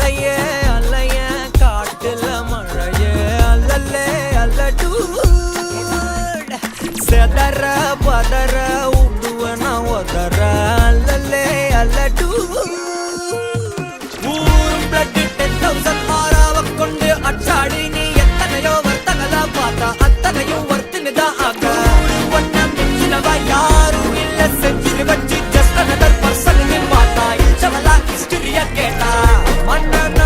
அலையே அலைய காட்டுல மழையே அல்லல்லே அல்லடு செதற பதற உடுவன ஒதற அல்லல்லே அல்லடு ஊரும் பிளட் 10,000 ஆறாவ கொண்டு அச்சாடி நீ எத்தனையோ வர்த்தகலா பார்த்தா அத்தனையும் வர்த்தினுதான் ஆக ஒன்ன மிஞ்சினவா யாரும் இல்ல செஞ்சிரு வச்சு ஜஸ்ட் another person பார்த்தா இச்சவலா ஹிஸ்டரிய கேட்டா மன்னன